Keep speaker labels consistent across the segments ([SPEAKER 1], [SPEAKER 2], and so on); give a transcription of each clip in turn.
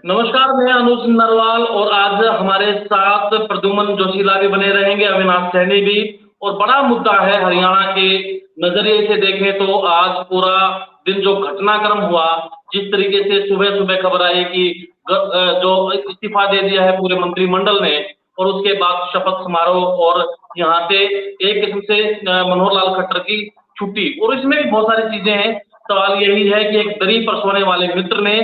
[SPEAKER 1] नमस्कार, मैं अनुज नरवाल और आज हमारे साथ प्रद्युम्न जोशीला भी बने रहेंगे, अविनाश सहनी भी। और बड़ा मुद्दा है हरियाणा के नजरिए से देखें तो आज पूरा दिन जो घटनाक्रम हुआ, जिस तरीके से सुबह सुबह खबर आई कि जो इस्तीफा दे दिया है पूरे मंत्रिमंडल ने, और उसके बाद शपथ समारोह और यहाँ से एक किस्म से मनोहर लाल खट्टर की छुट्टी। और इसमें भी बहुत सारी चीजें हैं। सवाल यही है कि एक दरी पर सोने वाले मित्र ने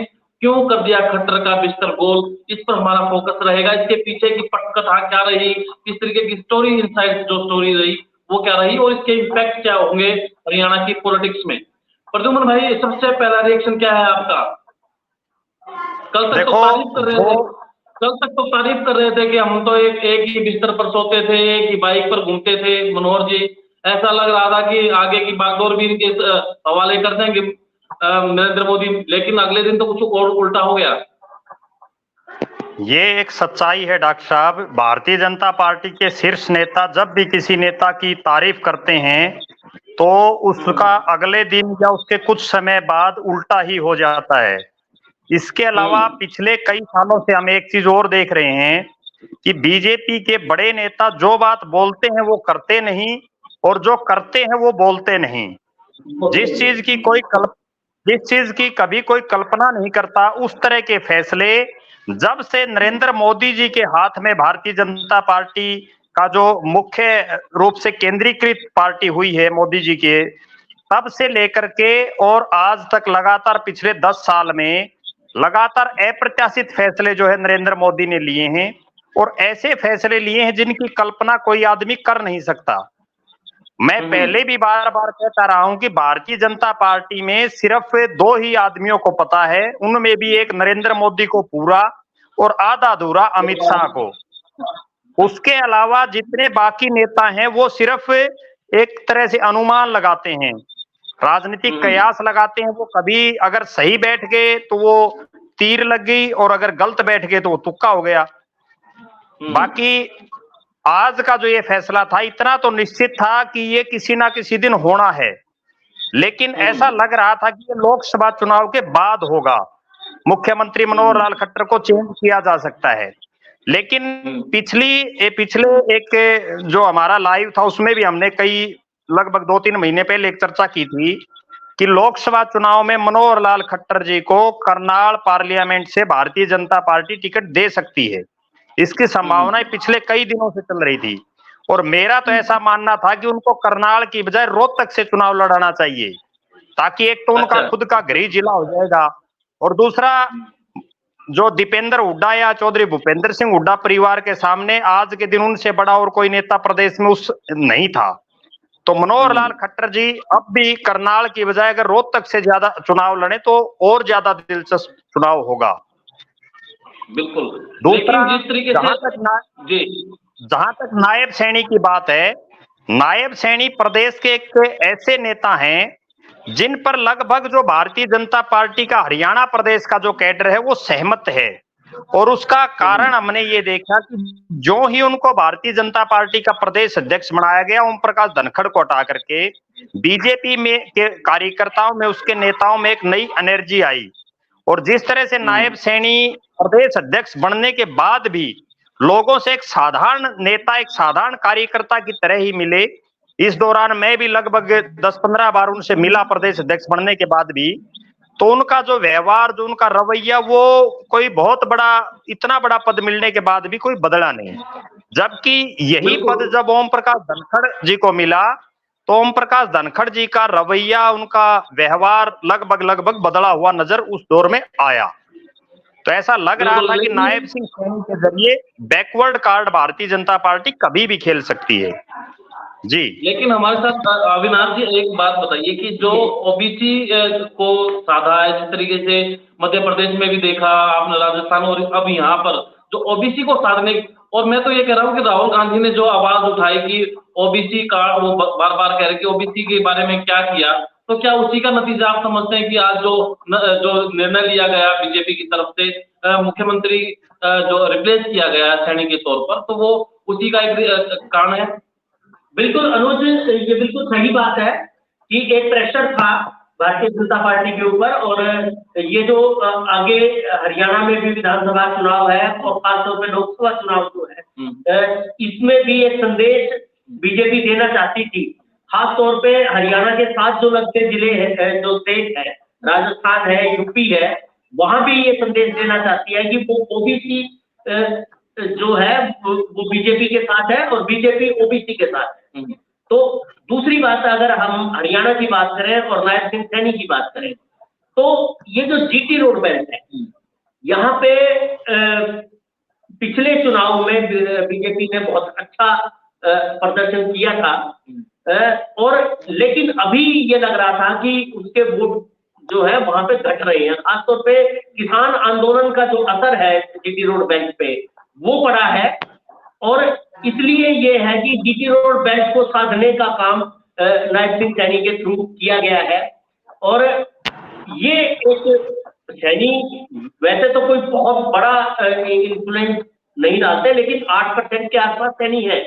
[SPEAKER 1] क्यों कर दिया खट्टर का बिस्तर गोल, इस पर हमारा फोकस रहेगा। इसके पीछे की पटकथा क्या रही, किस तरीके की स्टोरी इनसाइड जो स्टोरी रही वो क्या रही, और इसके इम्पैक्ट क्या होंगे हरियाणा की पॉलिटिक्स में। प्रद्युम्न भाई, सबसे पहला रिएक्शन क्या है आपका? कल तक तो तारीफ कर रहे थे, कल तक तो तारीफ कर रहे थे कि हम तो एक ही बिस्तर पर सोते थे, एक ही बाइक पर घूमते थे मनोहर जी। ऐसा लग रहा था कि आगे की बागडोर भी इनके हवाले कर देंगे नरेंद्र मोदी, लेकिन अगले दिन तो कुछ और उल्टा हो गया।
[SPEAKER 2] ये एक सच्चाई है डॉक्टर साहब। भारतीय जनता पार्टी के शीर्ष नेता जब भी किसी नेता की तारीफ करते हैं तो उसका अगले दिन या उसके कुछ समय बाद उल्टा ही हो जाता है। इसके अलावा पिछले कई सालों से हम एक चीज और देख रहे हैं कि बीजेपी के बड़े नेता जो बात बोलते हैं वो करते नहीं, और जो करते हैं वो बोलते नहीं। जिस चीज की कभी कोई कल्पना नहीं करता, उस तरह के फैसले जब से नरेंद्र मोदी जी के हाथ में भारतीय जनता पार्टी का जो मुख्य रूप से केंद्रीकृत पार्टी हुई है मोदी जी के, तब से लेकर के और आज तक लगातार पिछले 10 साल में लगातार अप्रत्याशित फैसले जो है नरेंद्र मोदी ने लिए हैं, और ऐसे फैसले लिए हैं जिनकी कल्पना कोई आदमी कर नहीं सकता। मैं पहले भी बार बार कहता रहा हूं कि भारतीय जनता पार्टी में सिर्फ 2 ही आदमियों को पता है, उनमें भी एक नरेंद्र मोदी को पूरा और आधा अधूरा अमित शाह को। उसके अलावा जितने बाकी नेता हैं वो सिर्फ एक तरह से अनुमान लगाते हैं, राजनीतिक कयास लगाते हैं। वो कभी अगर सही बैठ गए तो वो तीर लग गई, और अगर गलत बैठ गए तो वो तुक्का हो गया। बाकी आज का जो ये फैसला था, इतना तो निश्चित था कि ये किसी ना किसी दिन होना है, लेकिन ऐसा लग रहा था कि ये लोकसभा चुनाव के बाद होगा। मुख्यमंत्री मनोहर लाल खट्टर को चेंज किया जा सकता है, लेकिन पिछले एक जो हमारा लाइव था उसमें भी हमने कई लगभग 2-3 महीने पहले एक चर्चा की थी कि लोकसभा चुनाव में मनोहर लाल खट्टर जी को करनाल पार्लियामेंट से भारतीय जनता पार्टी टिकट दे सकती है। इसकी संभावनाएं पिछले कई दिनों से चल रही थी, और मेरा तो ऐसा मानना था कि उनको करनाल की बजाय रोहतक से चुनाव लड़ाना चाहिए, ताकि एक तो उनका खुद का गृह जिला हो जाएगा, और दूसरा जो दीपेंद्र हुड्डा या चौधरी भूपेंद्र सिंह हुड्डा परिवार के सामने आज के दिन उनसे बड़ा और कोई नेता प्रदेश में उस नहीं था। तो मनोहर लाल खट्टर जी अब भी करनाल की बजाय अगर रोहतक से ज्यादा चुनाव लड़े तो और ज्यादा दिलचस्प चुनाव होगा।
[SPEAKER 1] बिल्कुल।
[SPEAKER 2] दूसरा,
[SPEAKER 1] जिस तरीके से
[SPEAKER 2] जहां तक नायब सैनी की बात है, नायब सैनी प्रदेश के एक ऐसे नेता हैं जिन पर लगभग जो भारतीय जनता पार्टी का हरियाणा प्रदेश का जो कैडर है वो सहमत है। और उसका कारण हमने ये देखा कि जो ही उनको भारतीय जनता पार्टी का प्रदेश अध्यक्ष बनाया गया, ओम प्रकाश धनखड़ को हटा करके बीजेपी में के कार्यकर्ताओं में, उसके नेताओं में एक नई एनर्जी आई। और जिस तरह से नायब सैनी प्रदेश अध्यक्ष बनने के बाद भी लोगों से एक साधारण नेता, एक साधारण कार्यकर्ता की तरह ही मिले। इस दौरान मैं भी लगभग 10-15 बार उनसे मिला प्रदेश अध्यक्ष बनने के बाद भी, तो उनका जो व्यवहार, जो उनका रवैया, वो कोई बहुत बड़ा, इतना बड़ा पद मिलने के बाद भी कोई बदला नहीं। जबकि यही पद जब ओम प्रकाश धनखड़ जी को मिला तो ओम प्रकाश धनखड़ जी का रवैया, उनका व्यवहार लगभग बदला हुआ नजर उस दौर में आया। तो ऐसा लग रहा था कि नायब सिंह सैनी के जरिए backward card Bharatiya Janata party कभी भी खेल सकती है जी।
[SPEAKER 1] लेकिन हमारे साथ अविनाश जी एक बात बताइए कि जो ओबीसी को साधा है, जिस तरीके से मध्य प्रदेश में भी देखा आपने, राजस्थान, और अब यहाँ पर जो ओबीसी को साधने, और मैं तो ये कह रहा हूँ कि राहुल गांधी ने जो आवाज उठाई कि ओबीसी का, वो बार बार कह रहे कि ओबीसी के बारे में क्या किया, तो क्या उसी का नतीजा आप समझते हैं कि आज जो निर्णय लिया गया बीजेपी की तरफ से, मुख्यमंत्री जो रिप्लेस किया गया सैनी के तौर पर, तो वो उसी का एक कारण है?
[SPEAKER 3] बिल्कुल अनुज, ये बिल्कुल सही बात है कि एक प्रेशर था भारतीय जनता पार्टी के ऊपर। और ये जो आगे हरियाणा में भी विधानसभा चुनाव है और खासतौर पे लोकसभा चुनाव जो है, इसमें भी एक संदेश बीजेपी देना चाहती थी। खास तौर पे हरियाणा के साथ जो लगते जिले हैं, जो स्टेट है, राजस्थान है, यूपी है, वहां भी ये संदेश देना चाहती है कि वो ओबीसी जो है वो बीजेपी के साथ है और बीजेपी ओबीसी के साथ है। तो दूसरी बात, अगर हम हरियाणा की बात करें और नायब सिंह सैनी की बात करें, तो ये जो जीटी रोड बेल्ट है, यहाँ पे पिछले चुनाव में बीजेपी ने बहुत अच्छा प्रदर्शन किया था, और लेकिन अभी ये लग रहा था कि उसके वोट जो है वहां पे घट रहे हैं। खासतौर पे किसान आंदोलन का जो असर है जीटी रोड बेल्ट पे वो पड़ा है, और इसलिए ये है कि जीटी रोड बेल्ट को साधने का काम नायब सिंह सैनी के थ्रू किया गया है। और ये एक सैनी वैसे तो कोई बहुत बड़ा इन्फ्लुएंस नहीं डालते, लेकिन 8% के आसपास सैनी है,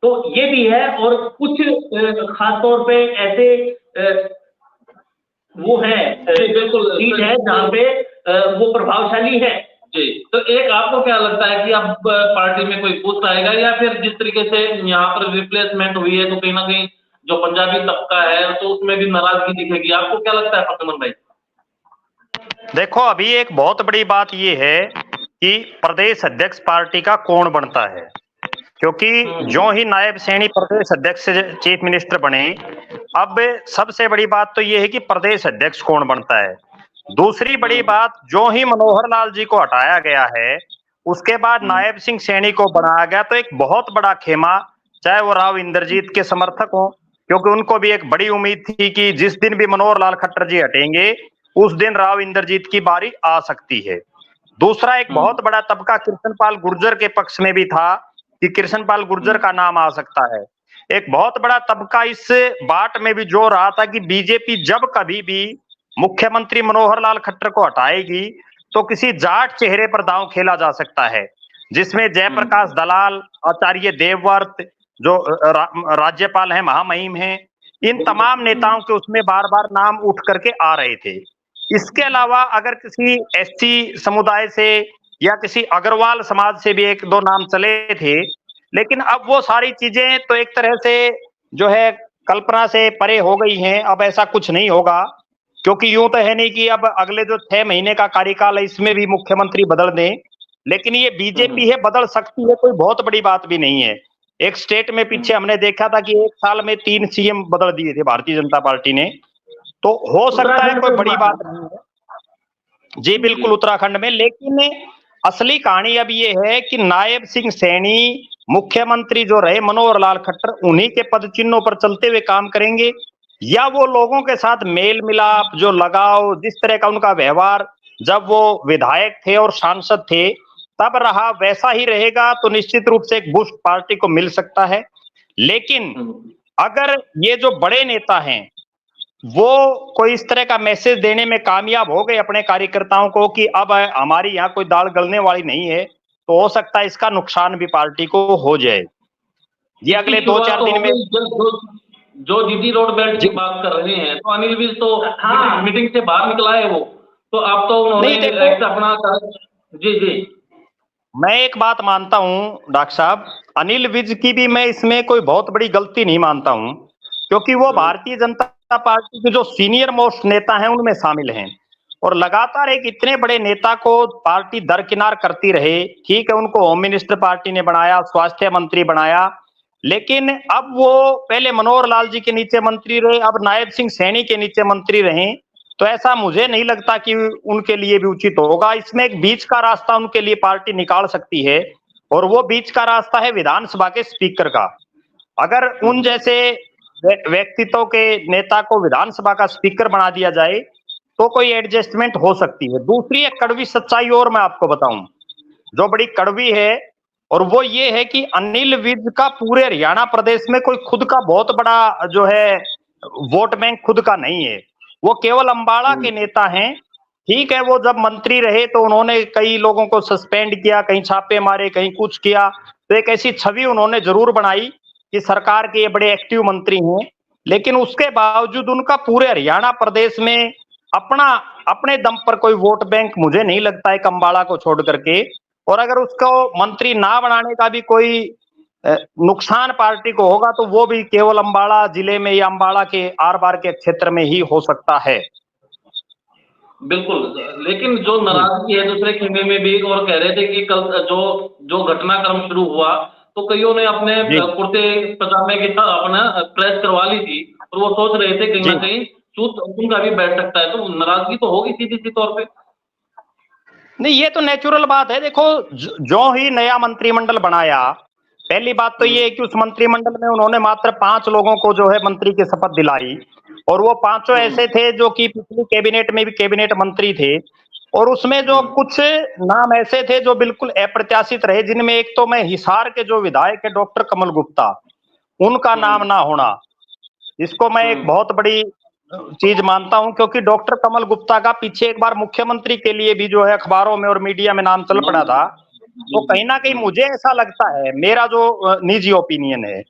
[SPEAKER 3] तो ये भी है। और कुछ खासतौर पे ऐसे वो है,
[SPEAKER 1] बिल्कुल
[SPEAKER 3] सीट है जहाँ पे वो प्रभावशाली है।
[SPEAKER 1] जी, तो एक आपको क्या लगता है कि अब पार्टी में कोई बूस्ट आएगा, या फिर जिस तरीके से यहाँ पर रिप्लेसमेंट हुई है तो कहीं ना कहीं जो पंजाबी तबका है तो उसमें भी नाराजगी दिखेगी? आपको क्या लगता है प्रद्युमन भाई?
[SPEAKER 2] देखो, अभी एक बहुत बड़ी बात ये है कि प्रदेश अध्यक्ष पार्टी का कौन बनता है, क्योंकि जो ही नायब सैनी प्रदेश अध्यक्ष चीफ मिनिस्टर बने, अब सबसे बड़ी बात तो ये है कि प्रदेश अध्यक्ष कौन बनता है। दूसरी बड़ी बात, जो ही मनोहर लाल जी को हटाया गया है उसके बाद नायब सिंह सैनी को बनाया गया, तो एक बहुत बड़ा खेमा, चाहे वो राव इंद्रजीत के समर्थक हो, क्योंकि उनको भी एक बड़ी उम्मीद थी कि जिस दिन भी मनोहर लाल खट्टर जी हटेंगे उस दिन राव इंद्रजीत की बारी आ सकती है। दूसरा एक बहुत बड़ा तबका कृष्णपाल गुर्जर के पक्ष में भी था कि कृष्णपाल गुर्जर का नाम आ सकता है। एक बहुत बड़ा तबका इस बाट में भी जो रहा था कि बीजेपी जब कभी भी मुख्यमंत्री मनोहर लाल खट्टर को हटाएगी तो किसी जाट चेहरे पर दांव खेला जा सकता है, जिसमें जयप्रकाश दलाल, आचार्य देवव्रत जो राज्यपाल हैं, महामहिम हैं, इन तमाम नेताओं के उसमें बार बार नाम उठ करके आ रहे थे। इसके अलावा अगर किसी एससी समुदाय से या किसी अग्रवाल समाज से भी एक दो नाम चले थे, लेकिन अब वो सारी चीजें तो एक तरह से जो है कल्पना से परे हो गई हैं। अब ऐसा कुछ नहीं होगा, क्योंकि यूं तो है नहीं कि अब अगले जो 6 महीने का कार्यकाल है इसमें भी मुख्यमंत्री बदल दें, लेकिन ये बीजेपी है, बदल सकती है, कोई बहुत बड़ी बात भी नहीं है। एक स्टेट में पीछे हमने देखा था कि 1 साल में 3 सीएम बदल दिए थे भारतीय जनता पार्टी ने, तो हो सकता है कोई बड़ी बात नहीं है। जी बिल्कुल, उत्तराखंड में। लेकिन असली कहानी अब ये है कि नायब सिंह सैनी मुख्यमंत्री जो रहे मनोहर लाल खट्टर, उन्हीं के पद चिन्हों पर चलते हुए काम करेंगे, या वो लोगों के साथ मेल मिलाप, जो लगाव, जिस तरह का उनका व्यवहार जब वो विधायक थे और सांसद थे तब रहा, वैसा ही रहेगा, तो निश्चित रूप से एक बूस्ट पार्टी को मिल सकता है। लेकिन अगर ये जो बड़े नेता हैं वो कोई इस तरह का मैसेज देने में कामयाब हो गए अपने कार्यकर्ताओं को कि अब हमारी यहाँ कोई दाल गलने वाली नहीं है, तो हो सकता है इसका नुकसान भी पार्टी को हो जाए। ये अगले 2-4 दिन में
[SPEAKER 1] जो जीटी रोड बेल्ट की बात कर रहे हैं, तो अनिल विज तो मीटिंग से बाहर निकला है वो, तो अब तो उन्होंने अपना जी
[SPEAKER 2] मैं एक बात मानता हूं डॉक्टर साहब, अनिल विज की भी मैं इसमें कोई बहुत बड़ी गलती नहीं मानता हूं, क्योंकि वो भारतीय जनता पार्टी के जो सीनियर मोस्ट नेता हैं उनमें शामिल हैं, और लगातार एक इतने बड़े नेता को पार्टी दरकिनार करती रहे। ठीक है, उनको होम मिनिस्टर पार्टी ने बनाया, स्वास्थ्य मंत्री बनाया, लेकिन अब वो पहले मनोहर लाल जी के नीचे मंत्री रहे, अब नायब सिंह सैनी के नीचे मंत्री रहे, तो ऐसा मुझे नहीं लगता कि उनके लिए भी उचित होगा। इसमें एक बीच का रास्ता उनके लिए पार्टी निकाल सकती है, और वो बीच का रास्ता है विधानसभा के स्पीकर का। अगर उन जैसे व्यक्तित्व के नेता को विधानसभा का स्पीकर बना दिया जाए तो कोई एडजस्टमेंट हो सकती है। दूसरी एक कड़वी सच्चाई और मैं आपको बताऊं, जो बड़ी कड़वी है, और वो ये है कि अनिल विज का पूरे हरियाणा प्रदेश में कोई खुद का बहुत बड़ा जो है वोट बैंक खुद का नहीं है, वो केवल अंबाला के नेता हैं। ठीक है, वो जब मंत्री रहे तो उन्होंने कई लोगों को सस्पेंड किया, कहीं छापे मारे, कहीं कुछ किया, तो एक ऐसी छवि उन्होंने जरूर बनाई कि सरकार के ये बड़े एक्टिव मंत्री हैं, लेकिन उसके बावजूद उनका पूरे हरियाणा प्रदेश में अपने दम पर कोई वोट बैंक मुझे नहीं लगता है अंबाला को छोड़ करके। और अगर उसको मंत्री ना बनाने का भी कोई नुकसान पार्टी को होगा तो वो भी केवल अंबाला जिले में या अंबाला के आर पार के क्षेत्र में ही हो सकता है।
[SPEAKER 1] बिल्कुल, लेकिन जो नाराजगी है दूसरे खेमे में भी, और कह रहे थे कि कल जो घटनाक्रम शुरू हुआ तो कईयों ने अपने कुर्ते पजामे की अपना प्रेस करवा ली थी, और वो सोच रहे थे कहीं ना कहीं चूत उनका भी बैठ सकता है, तो नाराजगी तो होगी सीधी सी तौर पे।
[SPEAKER 2] नहीं, ये तो नेचुरल बात है। देखो, जो ही नया मंत्रिमंडल बनाया, पहली बात तो ये है कि उस मंत्रिमंडल में उन्होंने मात्र 5 लोगों को जो है मंत्री की शपथ दिलाई, और वो 5 ऐसे थे जो कि पिछली कैबिनेट में भी कैबिनेट मंत्री थे, और उसमें जो कुछ नाम ऐसे थे जो बिल्कुल अप्रत्याशित रहे, जिनमें एक तो मैं हिसार के जो विधायक है डॉक्टर कमल गुप्ता, उनका नाम ना होना, इसको मैं एक बहुत बड़ी चीज मानता हूं, क्योंकि डॉक्टर कमल गुप्ता का पीछे एक बार मुख्यमंत्री के लिए भी जो है अखबारों में और मीडिया में नाम चल पड़ा था। तो कहीं ना कहीं मुझे ऐसा लगता है, मेरा जो निजी ओपिनियन है,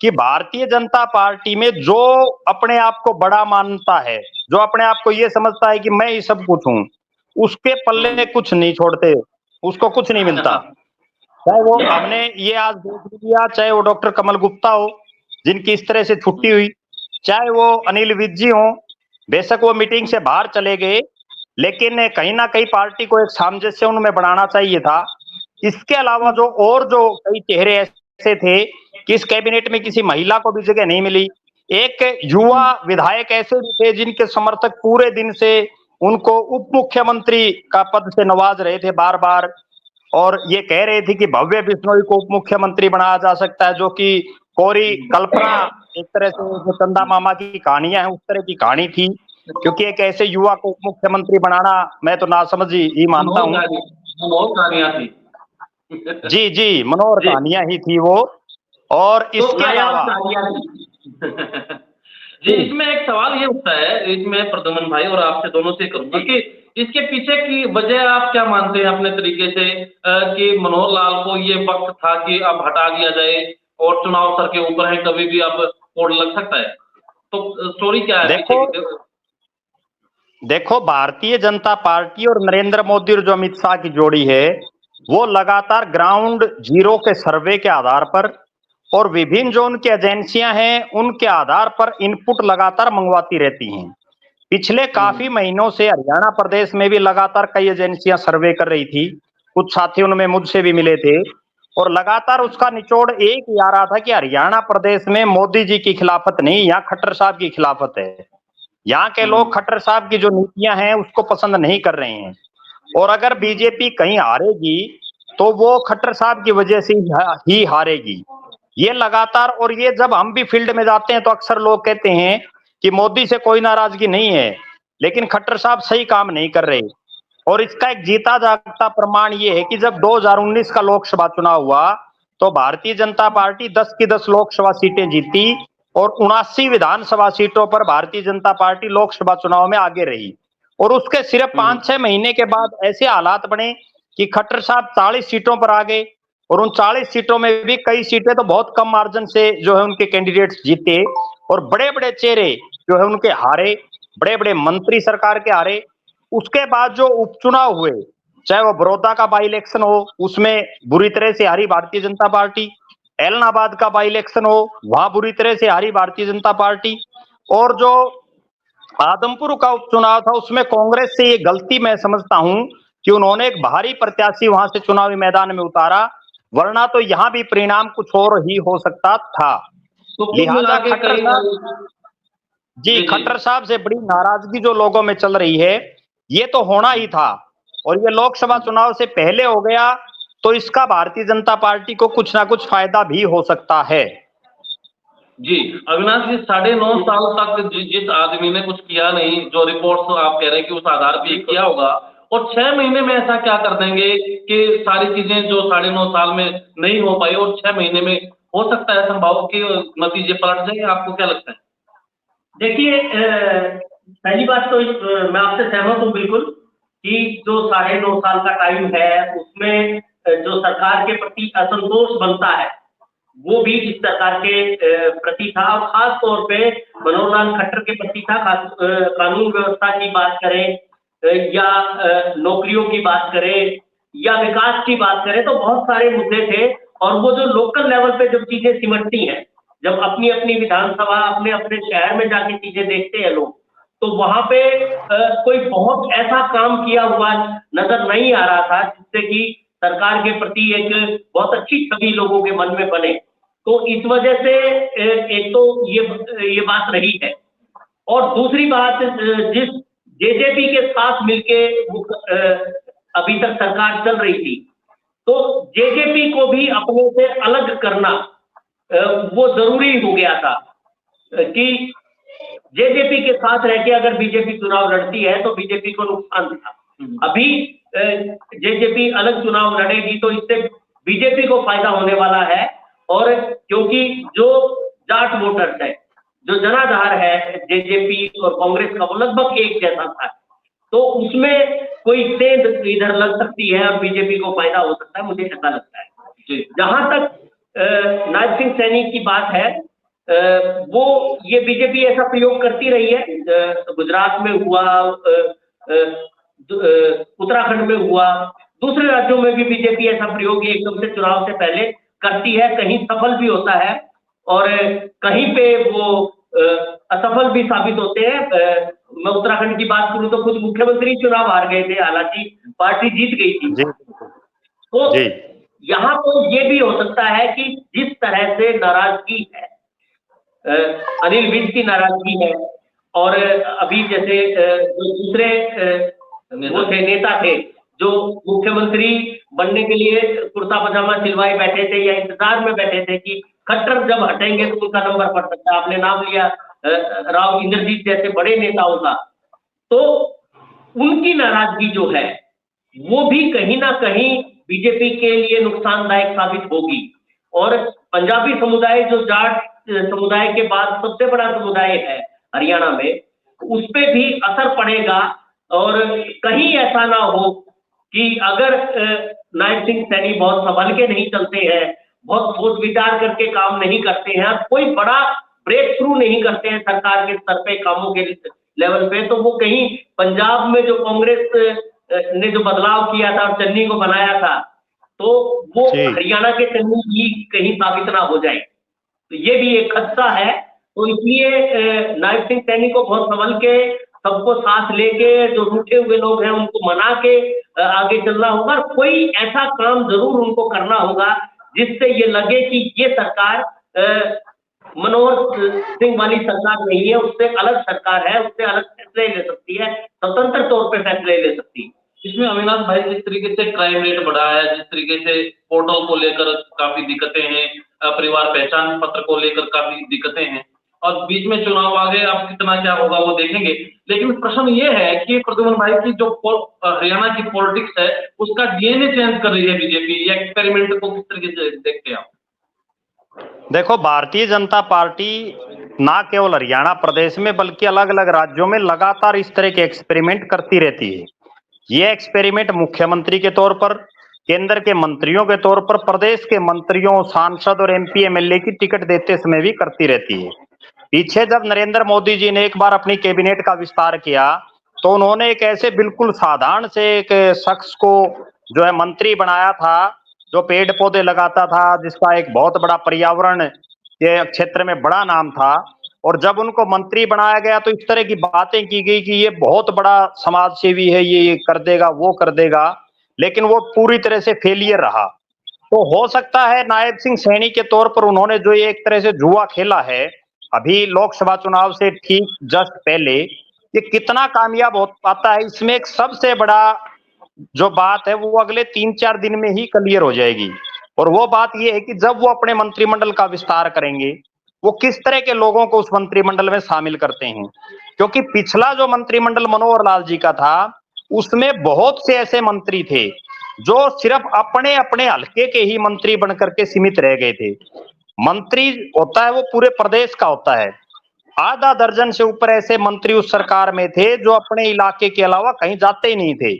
[SPEAKER 2] कि भारतीय जनता पार्टी में जो अपने आप को बड़ा मानता है, जो अपने आप को ये समझता है कि मैं ही सब कुछ हूं, उसके पल्ले कुछ नहीं छोड़ते, उसको कुछ नहीं मिलता। चाहे वो हमने ये आज देख लिया, चाहे वो डॉक्टर कमल गुप्ता हो जिनकी इस तरह से छुट्टी हुई, चाहे वो अनिल विज जी हो, बेशक वो मीटिंग से बाहर चले गए, लेकिन कहीं ना कहीं पार्टी को एक सामंजस्य उनमें बनाना चाहिए था। इसके अलावा जो कई चेहरे ऐसे थे कि इस कैबिनेट में किसी महिला को भी जगह नहीं मिली। एक युवा विधायक ऐसे भी थे जिनके समर्थक पूरे दिन से उनको उप मुख्यमंत्री का पद से नवाज रहे थे बार बार, और ये कह रहे थे कि भव्य बिश्नोई को उप मुख्यमंत्री बनाया जा सकता है, जो कि कोरी कल्पना, एक तरह से जो चंदा मामा की कहानियां हैं उस तरह की कहानी थी, क्योंकि एक ऐसे युवा को उप मुख्यमंत्री बनाना मैं तो नासमझ ही मानता हूँ।
[SPEAKER 1] मनोहर कहानियां थी।
[SPEAKER 2] जी जी, मनोहर कहानियां ही थी वो। और इसके अलावा
[SPEAKER 1] जी, इसमें एक सवाल ये उठता है, इसमें प्रद्युमन भाई और आपसे दोनों से करूंगा कि इसके पीछे की वजह आप क्या मानते हैं अपने तरीके से, कि मनोहर लाल को ये वक्त था कि अब हटा दिया जाए और चुनाव सर के ऊपर है, कभी भी अब कोड लग सकता है, तो स्टोरी क्या है?
[SPEAKER 2] देखो, भारतीय जनता पार्टी और नरेंद्र मोदी और जो अमित शाह की जोड़ी है, वो लगातार ग्राउंड जीरो के सर्वे के आधार पर और विभिन्न जो उनकी एजेंसियां हैं उनके आधार पर इनपुट लगातार मंगवाती रहती हैं। पिछले काफी महीनों से हरियाणा प्रदेश में भी लगातार कई एजेंसियां सर्वे कर रही थी, कुछ साथी उनमें मुझसे भी मिले थे, और लगातार उसका निचोड़ एक ही आ रहा था कि हरियाणा प्रदेश में मोदी जी की खिलाफत नहीं, यहाँ खट्टर साहब की खिलाफत है। यहाँ के लोग खट्टर साहब की जो नीतियां हैं उसको पसंद नहीं कर रहे हैं, और अगर बीजेपी कहीं हारेगी तो वो खट्टर साहब की वजह से ही हारेगी। ये लगातार, और ये जब हम भी फील्ड में जाते हैं तो अक्सर लोग कहते हैं कि मोदी से कोई नाराजगी नहीं है, लेकिन खट्टर साहब सही काम नहीं कर रहे। और इसका एक जीता जागता प्रमाण ये है कि जब 2019 का लोकसभा चुनाव हुआ तो भारतीय जनता पार्टी 10 की 10 लोकसभा सीटें जीती, और 79 विधानसभा सीटों पर भारतीय जनता पार्टी लोकसभा चुनाव में आगे रही। और उसके सिर्फ 5-6 महीने के बाद ऐसे हालात बने कि खट्टर साहब 40 सीटों पर आ गए, और उन 40 सीटों में भी कई सीटें तो बहुत कम मार्जिन से जो है उनके कैंडिडेट्स जीते, और बड़े बड़े चेहरे जो है उनके हारे, बड़े बड़े मंत्री सरकार के हारे। उसके बाद जो उपचुनाव हुए, चाहे वो बड़ौदा का बाई इलेक्शन हो, उसमें बुरी तरह से हारी भारतीय जनता पार्टी, एलनाबाद का बाई इलेक्शन हो, वहां बुरी तरह से हारी भारतीय जनता पार्टी, और जो आदमपुर का उपचुनाव था उसमें कांग्रेस से ये गलती मैं समझता हूं कि उन्होंने एक भारी प्रत्याशी वहां से चुनावी मैदान में उतारा, वरना तो यहां भी परिणाम कुछ और ही हो सकता था। लिहाजा खट्टर साहब से बड़ी नाराजगी जो लोगों में चल रही है, ये तो होना ही था, और ये लोकसभा चुनाव से पहले हो गया, तो इसका भारतीय जनता पार्टी को कुछ ना कुछ फायदा भी हो सकता है।
[SPEAKER 1] जी अविनाश जी, 9.5 साल तक जिस आदमी ने कुछ किया नहीं, जो रिपोर्ट्स आप कह रहे हैं कि उस आधार पे किया होगा, और 6 महीने में ऐसा क्या कर देंगे कि सारी चीजें जो 9.5 साल में नहीं हो पाई और 6 महीने में हो सकता है संभव कि नतीजे पलट जाए? आपको क्या लगता है?
[SPEAKER 3] देखिए, पहली बात तो मैं आपसे सहमत हूँ बिल्कुल कि जो 9.5 साल का टाइम है उसमें जो सरकार के प्रति असंतोष बनता है वो भी इस सरकार के प्रति था, और खास तौर पे मनोहर लाल खट्टर के प्रति था। कानून व्यवस्था की बात करें या नौकरियों की बात करें या विकास की बात करें, तो बहुत सारे मुद्दे थे। और वो जो लोकल लेवल पे जब चीजें सिमटती हैं, जब अपनी अपनी विधानसभा अपने अपने शहर में जाके चीजें देखते हैं लोग, तो वहां पे कोई बहुत ऐसा काम किया हुआ नजर नहीं आ रहा था जिससे कि सरकार के प्रति एक बहुत अच्छी छवि लोगों के मन में बने। तो इस वजह से एक तो ये बात रही है। और दूसरी बात, जिस जेजेपी के साथ मिलके अभी तक सरकार चल रही थी, तो जेजेपी को भी अपने से अलग करना वो जरूरी हो गया था कि जेजेपी के साथ रह के अगर बीजेपी चुनाव लड़ती है तो बीजेपी को नुकसान था। अभी जेजेपी अलग चुनाव लड़ेगी तो इससे बीजेपी को फायदा होने वाला है। और क्योंकि जो जाट वोटर्स है, जो जनाधार है जेजेपी और कांग्रेस का, वो लगभग एक जैसा था, तो उसमें कोई सेंध इधर लग सकती है और बीजेपी को फायदा हो सकता है, मुझे ऐसा लगता है। जहां तक नायब सिंह सैनी की बात है, वो ये बीजेपी ऐसा प्रयोग करती रही है। गुजरात में हुआ, उत्तराखंड में हुआ, दूसरे राज्यों में भी बीजेपी ऐसा प्रयोग एकदम से चुनाव से पहले करती है। कहीं सफल भी होता है और कहीं पे वो असफल भी साबित होते हैं। मैं उत्तराखंड की बात करूं तो खुद मुख्यमंत्री चुनाव हार गए थे, हालांकि पार्टी जीत गई थी। तो यहाँ तो ये भी हो सकता है कि जिस तरह से नाराजगी है, अनिल विज की नाराजगी है, और अभी जैसे जो दूसरे वो थे नेता थे जो मुख्यमंत्री बनने के लिए कुर्ता पजामा सिलवाए बैठे थे या इंतजार में बैठे थे कि खट्टर जब हटेंगे तो उनका नंबर पड़ सकता है। आपने नाम लिया राव इंद्रजीत जैसे बड़े नेताओं का, तो उनकी नाराजगी जो है वो भी कहीं ना कहीं बीजेपी के लिए नुकसानदायक साबित होगी। और पंजाबी समुदाय, जो जाट समुदाय के बाद सबसे बड़ा समुदाय है हरियाणा में, उस पे भी असर पड़ेगा। और कहीं ऐसा ना हो कि अगर नायब सिंह सैनी बहुत संभल के नहीं चलते हैं, बहुत सोच विचार करके काम नहीं करते हैं, कोई बड़ा ब्रेक थ्रू नहीं करते हैं सरकार के स्तर पे कामों के लेवल पे, तो वो कहीं पंजाब में जो कांग्रेस ने जो बदलाव किया था और चन्नी को बनाया था, तो वो हरियाणा के चन्नी ही कहीं साबित ना हो जाए, तो ये भी एक खदशा है। तो इसलिए नायब सिंह सैनी को बहुत संभल के, सबको साथ लेके, जो रूठे हुए लोग हैं उनको मना के आगे चलना होगा। और कोई ऐसा काम जरूर उनको करना होगा जिससे ये लगे कि ये सरकार मनोहर सिंह वाली सरकार नहीं है, उससे अलग सरकार है, उससे अलग फैसले ले सकती है, स्वतंत्र तौर पे फैसले ले सकती है।
[SPEAKER 1] इसमें अविनाश भाई, जिस तरीके से क्राइम रेट बढ़ा है, जिस तरीके से पोर्टल को लेकर काफी दिक्कतें हैं, परिवार पहचान पत्र को लेकर काफी दिक्कतें हैं, और बीच में चुनाव आ गए, अब कितना क्या होगा वो देखेंगे। लेकिन प्रश्न ये है कि प्रद्युमन भाई की जो हरियाणा की पॉलिटिक्स है उसका डीएनए चेंज कर रही है बीजेपी, ये एक्सपेरिमेंट को किस तरीके से देखते हैं आप?
[SPEAKER 2] देखो, भारतीय जनता पार्टी ना केवल हरियाणा प्रदेश में बल्कि अलग अलग राज्यों में लगातार इस तरह के एक्सपेरिमेंट करती रहती है। ये एक्सपेरिमेंट मुख्यमंत्री के तौर पर, केंद्र के मंत्रियों के तौर पर, प्रदेश के मंत्रियों, सांसद और एमपी एमएलए की टिकट देते समय भी करती रहती है। पीछे जब नरेंद्र मोदी जी ने एक बार अपनी कैबिनेट का विस्तार किया तो उन्होंने एक ऐसे बिल्कुल साधारण से एक शख्स को जो है मंत्री बनाया था, जो पेड़ पौधे लगाता था, जिसका एक बहुत बड़ा पर्यावरण के क्षेत्र में बड़ा नाम था। और जब उनको मंत्री बनाया गया तो इस तरह की बातें की गई कि ये बहुत बड़ा समाज सेवी है, ये कर देगा, वो कर देगा, लेकिन वो पूरी तरह से फेलियर रहा। तो हो सकता है नायब सिंह सैनी के तौर पर उन्होंने जो ये एक तरह से जुआ खेला है अभी लोकसभा चुनाव से ठीक जस्ट पहले, ये कितना कामयाब हो पाता है, इसमें एक सबसे बड़ा जो बात है वो अगले 3-4 दिन में ही क्लियर हो जाएगी। और वो बात ये है कि जब वो अपने मंत्रिमंडल का विस्तार करेंगे, वो किस तरह के लोगों को उस मंत्रिमंडल में शामिल करते हैं। क्योंकि पिछला जो मंत्रिमंडल मनोहर लाल जी का था, उसमें बहुत से ऐसे मंत्री थे जो सिर्फ अपने अपने हल्के के ही मंत्री बनकर के सीमित रह गए थे। मंत्री होता है वो पूरे प्रदेश का होता है। आधा दर्जन से ऊपर ऐसे मंत्री उस सरकार में थे जो अपने इलाके के अलावा कहीं जाते ही नहीं थे।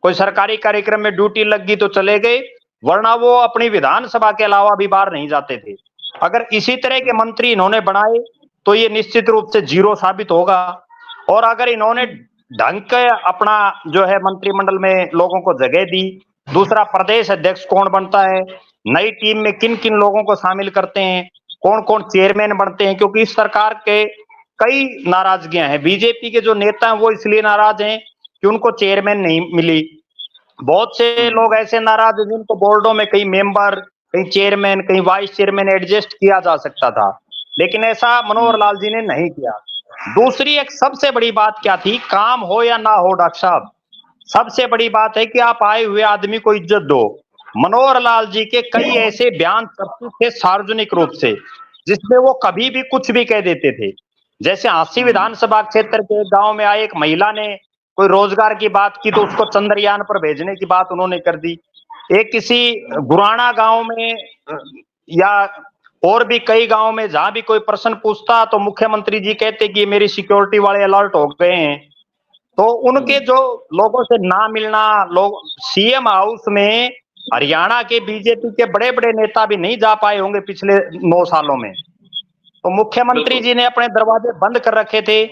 [SPEAKER 2] कोई सरकारी कार्यक्रम में ड्यूटी लग गई तो चले गए, वरना वो अपनी विधानसभा के अलावा भी बाहर नहीं जाते थे। अगर इसी तरह के मंत्री इन्होंने बनाए तो ये निश्चित रूप से जीरो साबित होगा। और अगर इन्होंने ढंग के अपना जो है मंत्रिमंडल में लोगों को जगह दी, दूसरा प्रदेश अध्यक्ष कौन बनता है, नई टीम में किन किन लोगों को शामिल करते हैं, कौन कौन चेयरमैन बनते हैं, क्योंकि इस सरकार के कई नाराजगियां हैं। बीजेपी के जो नेता हैं वो इसलिए नाराज हैं कि उनको चेयरमैन नहीं मिली। बहुत से लोग ऐसे नाराज हैं जिनको बोर्डों में कहीं मेंबर, कहीं चेयरमैन, कहीं वाइस चेयरमैन एडजस्ट किया जा सकता था, लेकिन ऐसा मनोहर लाल जी ने नहीं किया। दूसरी एक सबसे बड़ी बात क्या थी, काम हो या ना हो डॉक्टर साहब, सबसे बड़ी बात है कि आप आए हुए आदमी को इज्जत दो। मनोहर लाल जी के कई ऐसे बयान प्रस्तुत थे सार्वजनिक रूप से जिसमें वो कभी भी कुछ भी कह देते थे। जैसे हांसी विधानसभा क्षेत्र के गांव में आए एक महिला ने कोई रोजगार की बात की तो उसको चंद्रयान पर भेजने की बात उन्होंने कर दी। एक किसी गुराना गांव में या और भी कई गांव में जहां भी कोई प्रश्न पूछता तो मुख्यमंत्री जी कहते कि मेरी सिक्योरिटी वाले अलर्ट हो गए हैं। तो उनके जो लोगों से ना मिलना, लोग सीएम हाउस में हरियाणा के बीजेपी के बड़े बड़े नेता भी नहीं जा पाए होंगे पिछले 9 सालों में। तो मुख्यमंत्री जी ने अपने दरवाजे बंद कर रखे थे,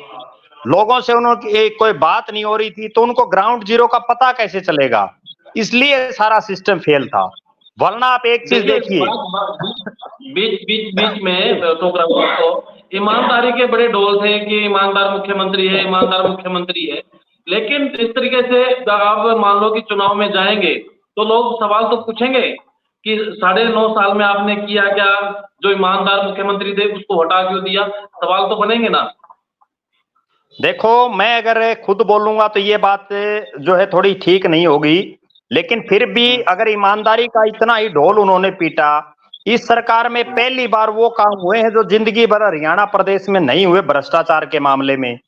[SPEAKER 2] लोगों से उनकी कोई बात नहीं हो रही थी, तो उनको ग्राउंड जीरो का पता कैसे चलेगा, इसलिए सारा सिस्टम फेल था। वरना आप एक चीज देखिए,
[SPEAKER 1] बीच में टोक रहा हूं आपको, ईमानदारी के बड़े डोल थे कि ईमानदार मुख्यमंत्री है, ईमानदार मुख्यमंत्री है, लेकिन इस तरीके से आप मान लो कि चुनाव में जाएंगे तो लोग सवाल तो पूछेंगे कि 9.5 साल में आपने किया क्या, जो ईमानदार मुख्यमंत्री थे उसको हटा क्यों दिया, सवाल तो बनेंगे ना।
[SPEAKER 2] देखो मैं अगर खुद बोलूंगा तो ये बात जो है थोड़ी ठीक नहीं होगी, लेकिन फिर भी अगर ईमानदारी का इतना ही ढोल उन्होंने पीटा, इस सरकार में पहली बार वो काम हुए हैं जो जिंदगी भर हरियाणा प्रदेश में नहीं हुए भ्रष्टाचार के मामले में।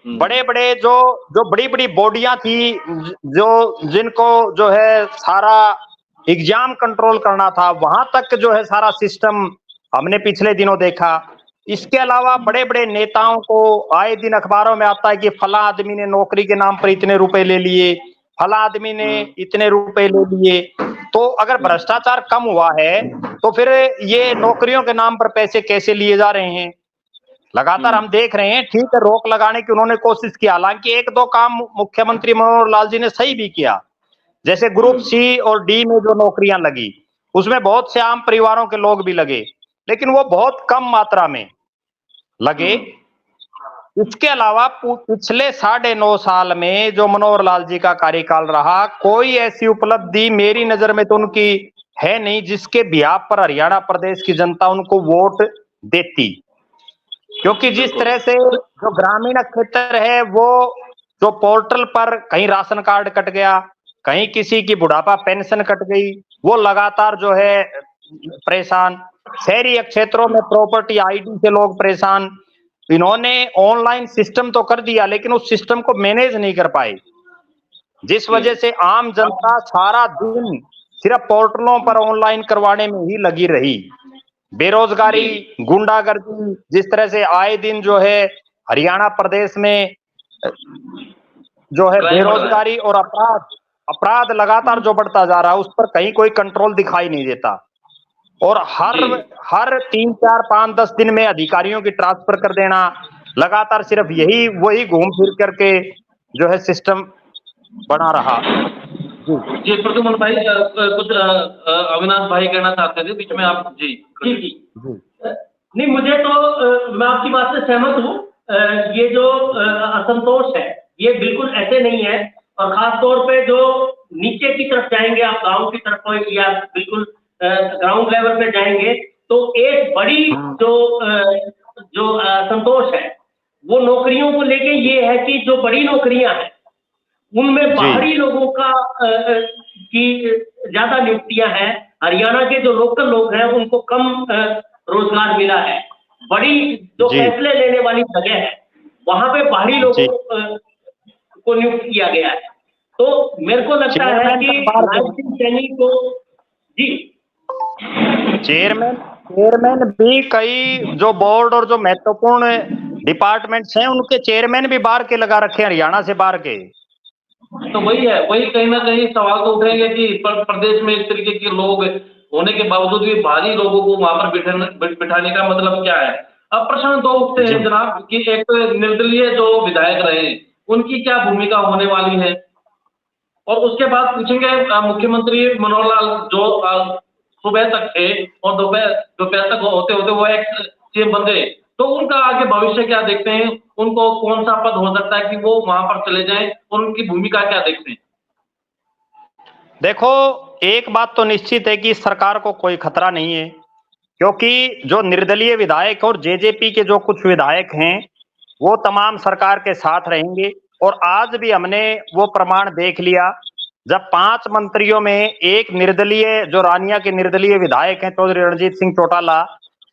[SPEAKER 2] बड़े बड़े जो बड़ी बड़ी बॉडियां थी, जो जिनको जो है सारा एग्जाम कंट्रोल करना था, वहां तक जो है सारा सिस्टम हमने पिछले दिनों देखा। इसके अलावा बड़े बड़े नेताओं को आए दिन अखबारों में आता है कि फला आदमी ने नौकरी के नाम पर इतने रुपए ले लिए, फला आदमी ने इतने रुपए ले लिए। तो अगर भ्रष्टाचार कम हुआ है तो फिर ये नौकरियों के नाम पर पैसे कैसे लिए जा रहे हैं, लगातार हम देख रहे हैं। ठीक है, रोक लगाने की उन्होंने कोशिश की, हालांकि 1-2 काम मुख्यमंत्री मनोहर लाल जी ने सही भी किया। जैसे ग्रुप सी और डी में जो नौकरियां लगी उसमें बहुत से आम परिवारों के लोग भी लगे, लेकिन वो बहुत कम मात्रा में लगे। इसके अलावा पिछले 9.5 साल में जो मनोहर लाल जी का कार्यकाल रहा, कोई ऐसी उपलब्धि मेरी नजर में तो उनकी है नहीं जिसके बिहाफ पर हरियाणा प्रदेश की जनता उनको वोट देती। क्योंकि जिस तरह से जो ग्रामीण क्षेत्र है वो जो पोर्टल पर कहीं राशन कार्ड कट गया, कहीं किसी की बुढ़ापा पेंशन कट गई, वो लगातार जो है परेशान। शहरी क्षेत्रों में प्रॉपर्टी आईडी से लोग परेशान। इन्होंने ऑनलाइन सिस्टम तो कर दिया लेकिन उस सिस्टम को मैनेज नहीं कर पाए, जिस वजह से आम जनता सारा दिन सिर्फ पोर्टलों पर ऑनलाइन करवाने में ही लगी रही। बेरोजगारी, गुंडागर्दी, जिस तरह से आए दिन जो है हरियाणा प्रदेश में जो है बेरोजगारी और अपराध लगातार जो बढ़ता जा रहा है, उस पर कहीं कोई कंट्रोल दिखाई नहीं देता। और हर 3, 4, 5, 10 दिन में अधिकारियों की ट्रांसफर कर देना, लगातार सिर्फ वही घूम फिर करके जो है सिस्टम बना रहा।
[SPEAKER 3] जी प्रद्युमन भाई कुछ अविनाश भाई कहना चाहते थे बीच में आप। जी जी जी नहीं, मुझे तो मैं आपकी बात से सहमत हूँ। ये जो असंतोष है ये बिल्कुल ऐसे नहीं है, और खास तौर पे जो नीचे की तरफ जाएंगे आप, गांव की तरफ या बिल्कुल ग्राउंड लेवल पे जाएंगे, तो एक बड़ी जो असंतोष है वो नौकरियों को लेके ये है कि जो बड़ी नौकरियां हैं उनमें बाहरी लोगों का की ज्यादा नियुक्तियां हैं, हरियाणा के जो लोकल लोग हैं उनको कम रोजगार मिला है। बड़ी जो फैसले लेने वाली जगह है वहां पे बाहरी लोगों को नियुक्त किया गया है। तो मेरे को लगता है कि सैनी को जी
[SPEAKER 2] चेयरमैन भी कई जो बोर्ड और जो महत्वपूर्ण डिपार्टमेंट्स हैं उनके चेयरमैन भी बाहर के लगा रखे हैं, हरियाणा से बाहर के।
[SPEAKER 1] तो वही है, वही कहीं ना कहीं सवाल तो उठेंगे कि प्रदेश में इस तरीके के लोग होने के बावजूद भी भारी लोगों को वहां पर बिठाने का मतलब क्या है? अब प्रश्न दो उठते हैं जनाब कि एक निर्दलीय जो विधायक रहे, उनकी क्या भूमिका होने वाली है? और उसके बाद पूछेंगे मुख्यमंत्री मनोहर लाल जो सुबह तक थे और दोपहर तक होते होते वो एक सीएम बन गए, तो उनका आगे भविष्य क्या देखते हैं? उनको कौन सा पद हो सकता है कि वो वहां पर चले जाएं, और उनकी भूमिका क्या देखते हैं?
[SPEAKER 2] देखो, एक बात तो निश्चित है कि सरकार को कोई खतरा नहीं है, क्योंकि जो निर्दलीय विधायक और जेजेपी के जो कुछ विधायक हैं वो तमाम सरकार के साथ रहेंगे। और आज भी हमने वो प्रमाण देख लिया, जब 5 मंत्रियों में एक निर्दलीय, जो रानिया के निर्दलीय विधायक हैं चौधरी रणजीत सिंह चौटाला,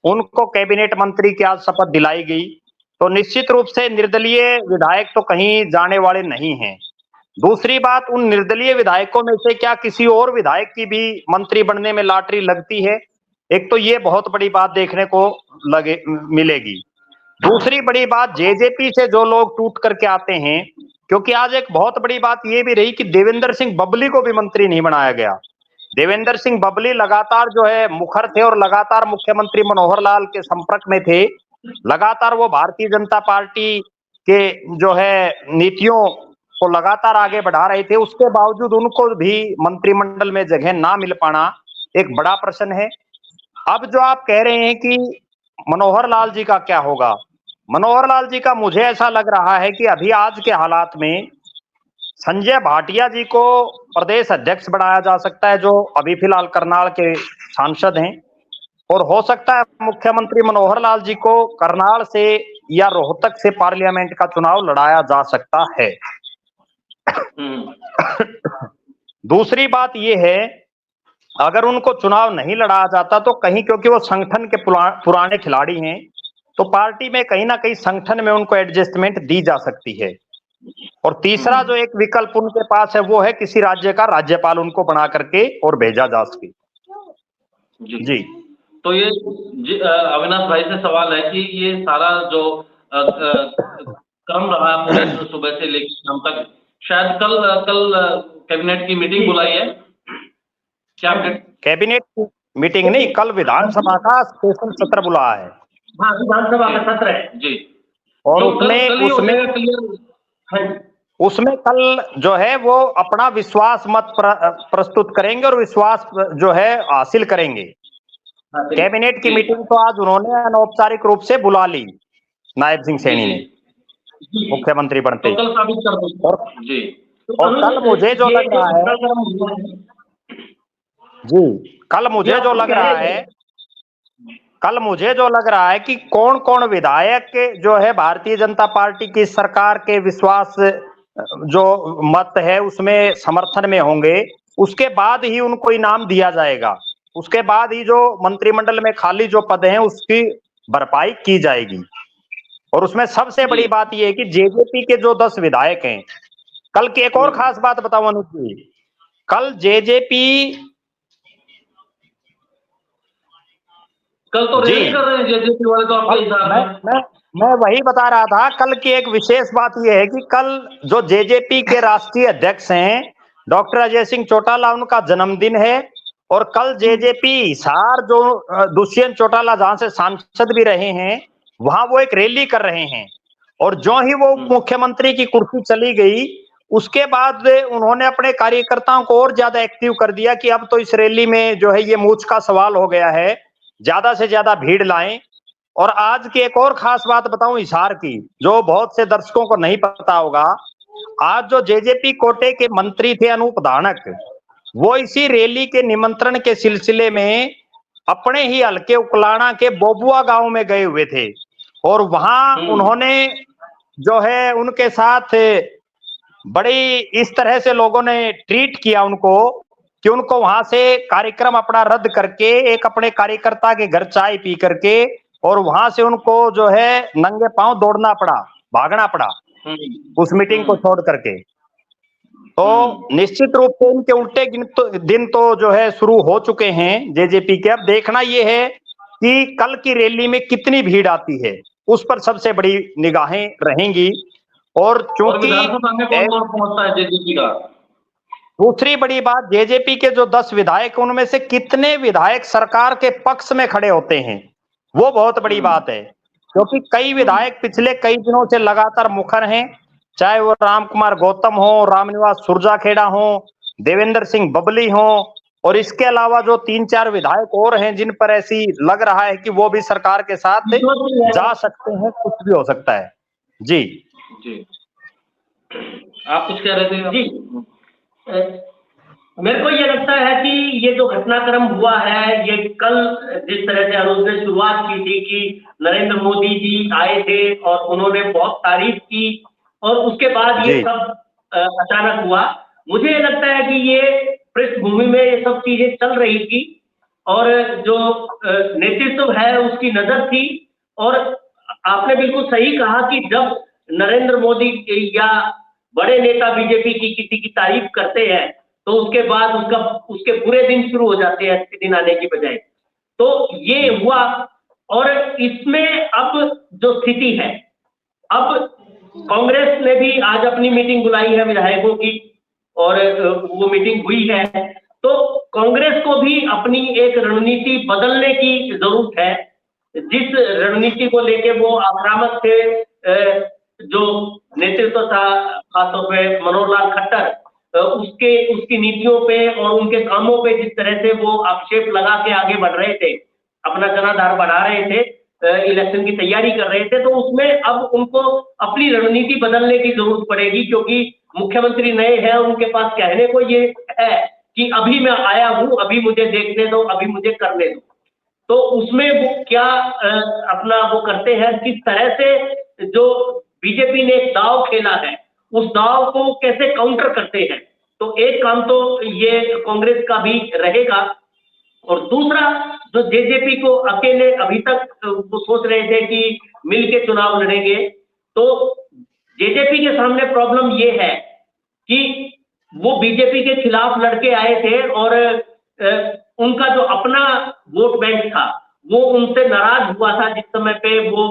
[SPEAKER 2] उनको कैबिनेट मंत्री की आज शपथ दिलाई गई। तो निश्चित रूप से निर्दलीय विधायक तो कहीं जाने वाले नहीं हैं। दूसरी बात, उन निर्दलीय विधायकों में से क्या किसी और विधायक की भी मंत्री बनने में लॉटरी लगती है? एक तो ये बहुत बड़ी बात देखने को मिलेगी। दूसरी बड़ी बात, जेजेपी से जो लोग टूट करके आते हैं, क्योंकि आज एक बहुत बड़ी बात ये भी रही कि देवेंद्र सिंह बबली को भी मंत्री नहीं बनाया गया। देवेंद्र सिंह बबली लगातार जो है मुखर थे और लगातार मुख्यमंत्री मनोहर लाल के संपर्क में थे, लगातार वो भारतीय जनता पार्टी के जो है नीतियों को लगातार आगे बढ़ा रहे थे। उसके बावजूद उनको भी मंत्रिमंडल में जगह ना मिल पाना एक बड़ा प्रश्न है। अब जो आप कह रहे हैं कि मनोहर लाल जी का क्या होगा, मनोहर लाल जी का मुझे ऐसा लग रहा है कि अभी आज के हालात में संजय भाटिया जी को प्रदेश अध्यक्ष बनाया जा सकता है, जो अभी फिलहाल करनाल के सांसद हैं, और हो सकता है मुख्यमंत्री मनोहर लाल जी को करनाल से या रोहतक से पार्लियामेंट का चुनाव लड़ाया जा सकता है। दूसरी बात यह है, अगर उनको चुनाव नहीं लड़ाया जाता तो कहीं, क्योंकि वो संगठन के पुराने खिलाड़ी हैं, तो पार्टी में कहीं ना कहीं संगठन में उनको एडजस्टमेंट दी जा सकती है। और तीसरा जो एक विकल्प उनके पास है वो है किसी राज्य का राज्यपाल उनको बना करके और भेजा जा सके। जी
[SPEAKER 1] तो ये अविनाश भाई से सवाल है कि ये सारा जो क्रम रहा पूरे सुबह से लेकर शाम तक, शायद कल कैबिनेट की मीटिंग बुलाई है क्या?
[SPEAKER 2] कैबिनेट की मीटिंग नहीं, कल विधानसभा का स्पेशल सत्र बुलाया है।
[SPEAKER 3] हाँ, विधानसभा का सत्र है जी।
[SPEAKER 2] और उसमें कल जो है वो अपना विश्वास मत प्रस्तुत करेंगे और विश्वास जो है हासिल करेंगे। कैबिनेट की मीटिंग तो आज उन्होंने अनौपचारिक रूप से बुला ली, नायब सिंह सैनी ने, मुख्यमंत्री बनते ही। और कल मुझे जो लग रहा है जी, कल मुझे जो लग रहा है कि कौन कौन विधायक जो है भारतीय जनता पार्टी की सरकार के विश्वास जो मत है उसमें समर्थन में होंगे, उसके बाद ही उनको इनाम दिया जाएगा। उसके बाद ही जो मंत्रिमंडल में खाली जो पद हैं उसकी भरपाई की जाएगी। और उसमें सबसे बड़ी बात यह है कि जेजेपी के जो 10 विधायक हैं, कल की एक और खास बात बताऊं अनुज जी, कल जेजेपी
[SPEAKER 1] कल तो रैली कर रहे हैं जेजेपी वाले, तो आपके हिसाब में
[SPEAKER 2] मैं वही बता रहा था। कल की एक विशेष बात यह है कि कल जो जेजेपी के राष्ट्रीय अध्यक्ष हैं डॉक्टर अजय सिंह चौटाला, उनका जन्मदिन है। और कल जेजेपी हिसार जो दुष्यंत चौटाला जहां से सांसद भी रहे हैं, वहां वो एक रैली कर रहे हैं। और जो ही वो मुख्यमंत्री की कुर्सी चली गई, उसके बाद उन्होंने अपने कार्यकर्ताओं को और ज्यादा एक्टिव कर दिया कि अब तो इस रैली में जो है ये मूछ का सवाल हो गया है, ज्यादा से ज्यादा भीड़ लाएं। और आज की एक और खास बात बताऊं हिसार की, जो बहुत से दर्शकों को नहीं पता होगा, आज जो जेजेपी कोटे के मंत्री थे अनूप धानक, वो इसी रैली के निमंत्रण के सिलसिले में अपने ही हल्के उकलाना के बोबुआ गांव में गए हुए थे। और वहां उन्होंने जो है उनके साथ बड़ी इस तरह से लोगों ने ट्रीट किया उनको कि उनको वहां से कार्यक्रम अपना रद्द करके एक अपने कार्यकर्ता के घर चाय पी करके और वहां से उनको जो है नंगे पांव दौड़ना पड़ा, भागना पड़ा उस मीटिंग को छोड़ करके। तो निश्चित रूप से इनके उल्टे दिन तो जो है शुरू हो चुके हैं जेजेपी के। अब देखना यह है कि कल की रैली में कितनी भीड़ आती है, उस पर सबसे बड़ी निगाहें रहेंगी। और चूंकि
[SPEAKER 1] पहुंचता है जेजेपी का,
[SPEAKER 2] दूसरी बड़ी बात, जेजेपी के जो 10 विधायक, उनमें से कितने विधायक सरकार के पक्ष में खड़े होते हैं, वो बहुत बड़ी बात है। क्योंकि कई विधायक पिछले कई दिनों से लगातार मुखर हैं, चाहे वो राम कुमार गौतम हो, रामनिवास सुरजाखेड़ा हो, देवेंद्र सिंह बबली हो, और इसके अलावा जो 3-4 विधायक और हैं जिन पर ऐसी लग रहा है कि वो भी सरकार के साथ जा सकते हैं, कुछ भी हो सकता है। जी
[SPEAKER 1] जी, आप कुछ कह रहे थे?
[SPEAKER 3] जी, मेरे को ये लगता है कि ये जो घटनाक्रम हुआ है, ये कल जिस तरह से अनुज ने शुरुआत की थी कि नरेंद्र मोदी जी आए थे और उन्होंने बहुत तारीफ की, और उसके बाद ये सब अचानक हुआ। मुझे ये लगता है कि ये पृष्ठभूमि में ये सब चीजें चल रही थी, और जो नेतृत्व है उसकी नजर थी। और आपने बिल्कुल सही कहा कि जब नरेंद्र मोदी या बड़े नेता बीजेपी की किसी की तारीफ करते हैं तो उसके बाद उसके पूरे दिन शुरू हो जाते हैं अच्छे दिन आने की बजाय। तो ये हुआ, और इसमें अब जो स्थिति है, अब कांग्रेस ने भी आज अपनी मीटिंग बुलाई है विधायकों की, और वो मीटिंग हुई है। तो कांग्रेस को भी अपनी एक रणनीति बदलने की जरूरत है। जिस रणनीति को लेके वो आक्रामक थे, जो नेतृत्व था खासतौर पे मनोहर लाल खट्टर, उसकी नीतियों पे और उनके कामों पे जिस तरह से वो आक्षेप लगा के आगे बढ़ रहे थे, अपना जनाधार बढ़ा रहे थे, इलेक्शन की तैयारी कर रहे थे, तो उसमें अब उनको अपनी रणनीति बदलने की जरूरत पड़ेगी। क्योंकि मुख्यमंत्री नए हैं, उनके पास कहने को ये है कि अभी मैं आया हूं, अभी मुझे देखने दो, अभी मुझे करने दो। तो उसमें वो क्या अपना वो करते हैं, किस तरह से जो बीजेपी ने एक दाव खेला है उस दाव को कैसे काउंटर करते हैं। तो एक काम तो ये कांग्रेस का भी रहेगा, और दूसरा जो जेजेपी को अकेले अभी तक वो सोच रहे थे कि मिलके चुनाव लड़ेंगे, तो जेजेपी के सामने प्रॉब्लम ये है कि वो बीजेपी के खिलाफ लड़के आए थे, और उनका जो अपना वोट बैंक था वो उनसे नाराज हुआ था जिस समय पे वो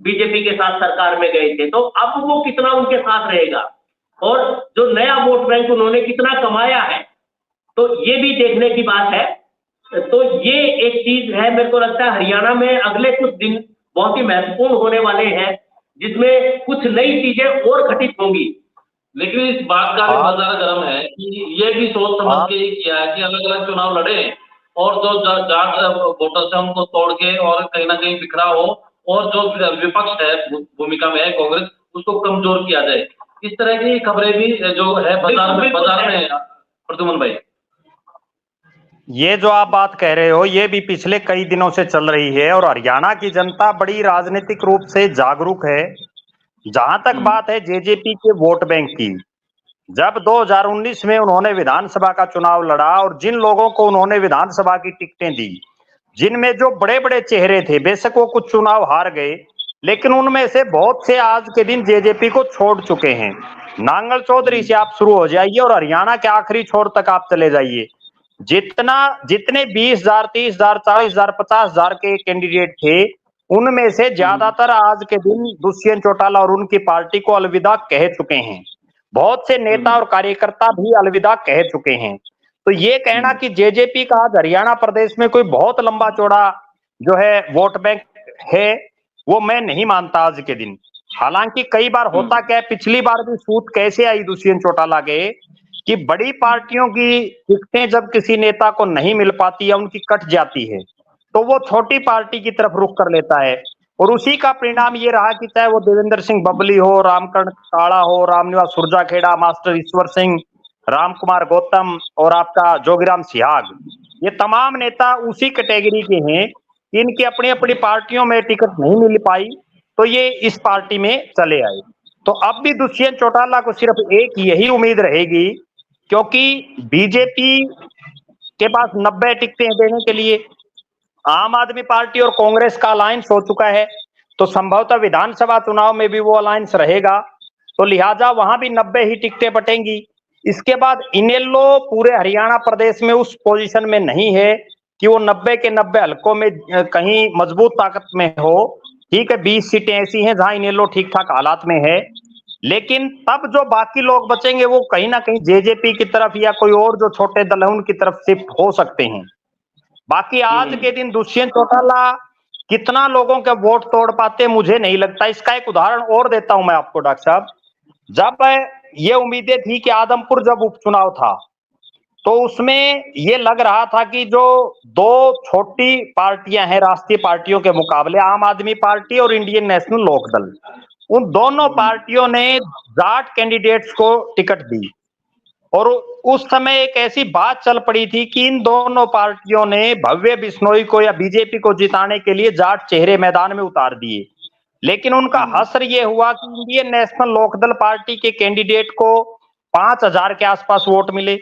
[SPEAKER 3] बीजेपी के साथ सरकार में गए थे। तो अब वो कितना उनके साथ रहेगा, और जो नया वोट बैंक उन्होंने कितना कमाया है, तो ये भी देखने की बात है। तो ये एक चीज है, मेरे को लगता है हरियाणा में अगले कुछ दिन बहुत ही महत्वपूर्ण होने वाले हैं, जिसमें कुछ नई चीजें और घटित होंगी।
[SPEAKER 1] लेकिन इस बात का भी बाजार गर्म है कि ये भी सोच समझ के ही किया है कि अलग अलग चुनाव लड़े, और जो जाट वोटर्स है उनको तोड़ के और कहीं ना कहीं बिखरा हो, और जो विपक्ष है भूमिका में है कांग्रेस, उसको कमजोर किया जाए। इस तरह की खबरें भी जो है बाजार में प्रद्युमन भाई।
[SPEAKER 2] ये जो आप बात कह रहे हो ये भी पिछले कई दिनों से चल रही है, और हरियाणा की जनता बड़ी राजनीतिक रूप से जागरूक है। जहां तक बात है जेजेपी के वोट बैंक की, जब 2019 में उन्होंने विधानसभा का चुनाव लड़ा और जिन लोगों को उन्होंने विधानसभा की टिकटें दी, जिनमें जो बड़े बड़े चेहरे थे, बेशक वो कुछ चुनाव हार गए, लेकिन उनमें से बहुत से आज के दिन जेजेपी को छोड़ चुके हैं। नांगल चौधरी से आप शुरू हो जाइए और हरियाणा के आखिरी छोर तक आप चले जाइए, जितने 20,000, 30,000, 40,000, 50,000 के कैंडिडेट थे, उनमें से ज्यादातर आज के दिन दुष्यंत चौटाला और उनकी पार्टी को अलविदा कह चुके हैं। बहुत से नेता और कार्यकर्ता भी अलविदा कह चुके हैं। तो ये कहना कि जेजेपी का आज हरियाणा प्रदेश में कोई बहुत लंबा चौड़ा जो है वोट बैंक है, वो मैं नहीं मानता आज के दिन। हालांकि कई बार होता क्या है, पिछली बार भी सूत कैसे आई दुष्यंत चौटाला के कि बड़ी पार्टियों की टिकटें जब किसी नेता को नहीं मिल पाती या उनकी कट जाती है तो वो छोटी पार्टी की तरफ रुख कर लेता है, और उसी का परिणाम ये रहा कि चाहे वो देवेंद्र सिंह बबली हो, रामकरण काड़ा हो, रामनिवास सुरजाखेड़ा, मास्टर ईश्वर सिंह, राम कुमार गौतम और आपका जोगीराम सिहाग, ये तमाम नेता उसी कैटेगरी के हैं कि इनकी अपनी अपनी पार्टियों में टिकट नहीं मिल पाई तो ये इस पार्टी में चले आए। तो अब भी दुष्यंत चौटाला को सिर्फ एक यही उम्मीद रहेगी, क्योंकि बीजेपी के पास 90 टिकटें देने के लिए आम आदमी पार्टी और कांग्रेस का अलायंस हो चुका है, तो संभवतः विधानसभा चुनाव में भी वो अलायंस रहेगा, तो लिहाजा वहां भी 90 ही टिकटें बटेंगी। इसके बाद इनेलो पूरे हरियाणा प्रदेश में उस पोजीशन में नहीं है कि वो 90 के 90 हलकों में कहीं मजबूत ताकत में हो। ठीक है, 20 सीटें ऐसी हैं जहां इनेलो ठीक ठाक हालात में है, लेकिन तब जो बाकी लोग बचेंगे वो कहीं ना कहीं जेजेपी की तरफ या कोई और जो छोटे दल है उनकी तरफ शिफ्ट हो सकते हैं। बाकी आज के दिन दुष्यंत चौटाला कितना लोगों के वोट तोड़ पाते मुझे नहीं लगता। इसका एक उदाहरण और देता हूं मैं आपको डॉक्टर साहब। जब ये उम्मीदें थी कि आदमपुर जब उपचुनाव था तो उसमें ये लग रहा था कि जो दो छोटी पार्टियां हैं राष्ट्रीय पार्टियों के मुकाबले, आम आदमी पार्टी और इंडियन नेशनल लोकदल, उन दोनों पार्टियों ने जाट कैंडिडेट्स को टिकट दी। और उस समय एक ऐसी बात चल पड़ी थी कि इन दोनों पार्टियों ने भव्य बिश्नोई को या बीजेपी को जिताने के लिए जाट चेहरे मैदान में उतार दिए। लेकिन उनका हश्र ये हुआ कि इंडियन नेशनल लोकदल पार्टी के कैंडिडेट को 5,000 के आसपास वोट मिले,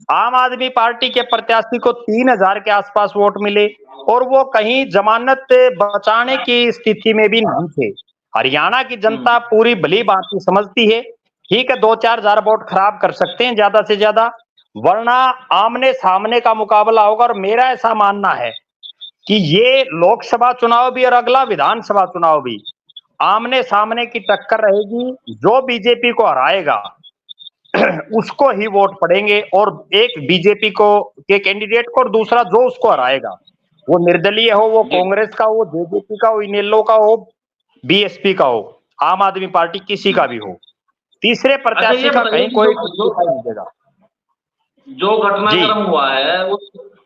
[SPEAKER 2] आम आदमी पार्टी के प्रत्याशी को 3,000 के आसपास वोट मिले, और वो कहीं जमानत बचाने की स्थिति में भी नहीं थे। हरियाणा की जनता पूरी भली भांति समझती है, ठीक है 2-4 हजार वोट खराब कर सकते हैं ज्यादा से ज्यादा, वरना आमने सामने का मुकाबला होगा। और मेरा ऐसा मानना है कि ये लोकसभा चुनाव भी और अगला विधानसभा चुनाव भी आमने सामने की टक्कर रहेगी। जो बीजेपी को हराएगा उसको ही वोट पड़ेंगे, और एक बीजेपी को के कैंडिडेट को, और दूसरा जो उसको हराएगा, वो निर्दलीय हो, वो कांग्रेस का हो, जेजेपी का हो, इनेलो का हो, बीएसपी का हो, आम आदमी पार्टी किसी का भी हो, तीसरे प्रत्याशी का कहीं कोई दिखाई नहीं देगा।
[SPEAKER 1] जो घटनाक्रम हुआ है वो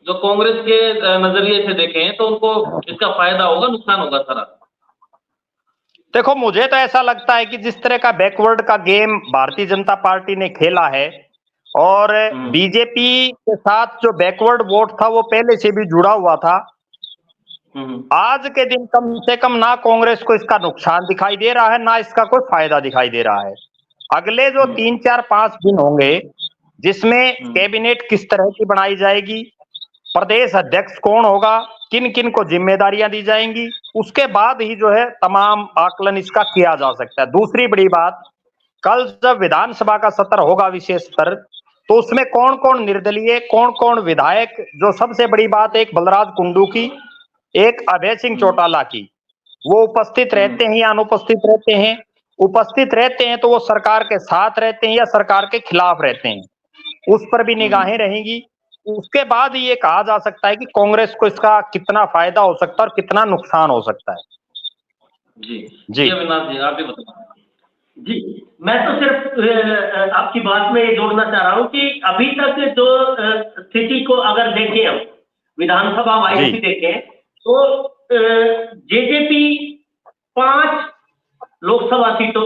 [SPEAKER 1] जो कांग्रेस के नजरिए से देखें तो उनको इसका फायदा होगा नुकसान होगा सारा?
[SPEAKER 2] देखो मुझे तो ऐसा लगता है कि जिस तरह का बैकवर्ड का गेम भारतीय जनता पार्टी ने खेला है, और बीजेपी के साथ जो बैकवर्ड वोट था वो पहले से भी जुड़ा हुआ था, आज के दिन कम से कम ना कांग्रेस को इसका नुकसान दिखाई दे रहा है, ना इसका कोई फायदा दिखाई दे रहा है। अगले जो 3-4-5 दिन होंगे जिसमें कैबिनेट किस तरह की बनाई जाएगी, प्रदेश अध्यक्ष कौन होगा, किन किन को जिम्मेदारियां दी जाएंगी, उसके बाद ही जो है तमाम आकलन इसका किया जा सकता है। दूसरी बड़ी बात, कल जब विधानसभा का सत्र होगा विशेष सत्र, तो उसमें कौन कौन निर्दलीय, कौन कौन विधायक, जो सबसे बड़ी बात एक बलराज कुंडू की, एक अभय सिंह चौटाला की, वो उपस्थित रहते हैं या अनुपस्थित रहते हैं। उपस्थित रहते हैं तो वो सरकार के साथ रहते हैं या सरकार के खिलाफ रहते हैं, उस पर भी निगाहें रहेंगी। उसके बाद ये कहा जा सकता है कि कांग्रेस को इसका कितना फायदा हो सकता है और कितना नुकसान हो सकता है।
[SPEAKER 1] जी अविनाश जी, आप भी बताएं।
[SPEAKER 3] जी, मैं तो सिर्फ आपकी बात में ये जोड़ना चाह रहा हूँ कि अभी तक जो स्थिति को अगर देखें, हम विधानसभा वाइज भी देखें तो जेजेपी 5 लोकसभा सीटों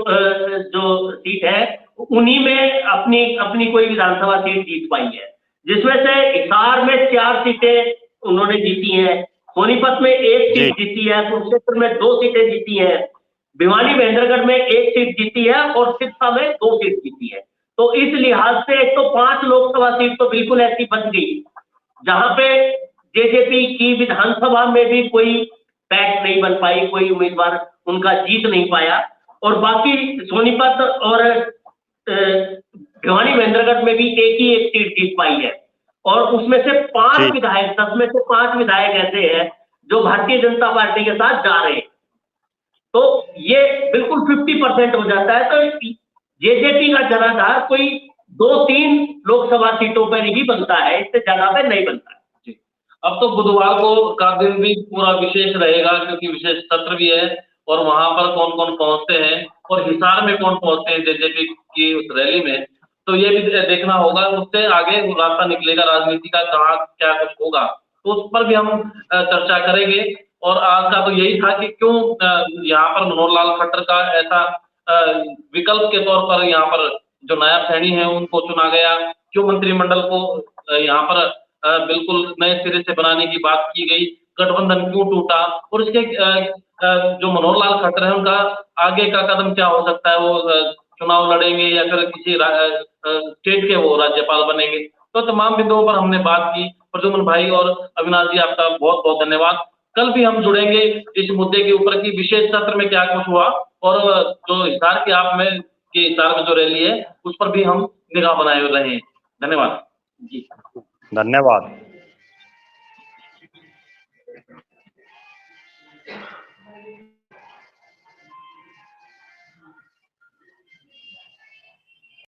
[SPEAKER 3] जो सीट है उन्हीं में अपनी कोई विधानसभा सीट जीत पाई है, जिसमें से हिसार में 4 सीटें उन्होंने जीती हैं, सोनीपत में 1 सीट जीती है, कुरुक्षेत्र में 2 सीटें जीती हैं, भिवानी महेंद्रगढ़ में 1 सीट जीती है और सिरसा में 2 सीट जीती है। तो इस लिहाज से एक तो 5 लोकसभा सीट तो बिल्कुल ऐसी बच गई जहां पे जेजेपी की विधानसभा में भी कोई पैठ नहीं बन पाई, कोई उम्मीदवार उनका जीत नहीं पाया, और बाकी सोनीपत और भिवानी महेंद्रगढ़ में भी एक सीट जीत पाई है, और उसमें से 5 विधायक, 10 में से 5 विधायक ऐसे हैं जो भारतीय जनता पार्टी के साथ जा रहे हैं। तो ये बिल्कुल 50% हो जाता है। तो जेजेपी का जनाधार कोई 2-3 लोकसभा सीटों पर ही बनता है, इससे ज्यादा पे नहीं बनता है।
[SPEAKER 1] अब तो बुधवार को का दिन भी पूरा विशेष रहेगा क्योंकि विशेष सत्र भी है, और वहां पर कौन कौन पहुंचते हैं और हिसार में कौन पहुंचते हैं जेजेपी की उस रैली में, तो ये भी देखना होगा। उससे आगे रास्ता निकलेगा राजनीति का, कहाँ क्या कुछ होगा, तो उस पर भी हम चर्चा करेंगे। और आज का तो यही था कि क्यों यहाँ पर मनोहर लाल खट्टर का ऐसा विकल्प के तौर पर यहाँ पर जो नायब सैनी है उनको चुना गया, क्यों मंत्रिमंडल को यहाँ पर बिल्कुल नए सिरे से बनाने की बात की गई, गठबंधन क्यों टूटा, और इसके जो मनोहर लाल खट्टर है उनका आगे का कदम क्या हो सकता है, वो चुनाव लड़ेंगे या फिर किसी स्टेट के वो राज्यपाल बनेंगे। तो तमाम बिंदुओं पर हमने बात की। प्रद्युम्न भाई और अविनाश जी, आपका बहुत बहुत धन्यवाद। कल भी हम जुड़ेंगे इस मुद्दे के ऊपर कि विशेष सत्र में क्या कुछ हुआ, और जो हिसार के आप में कि हिसार में जो रैली है उस पर भी हम निगाह बनाए रहे हैं। धन्यवाद जी।
[SPEAKER 2] धन्यवाद।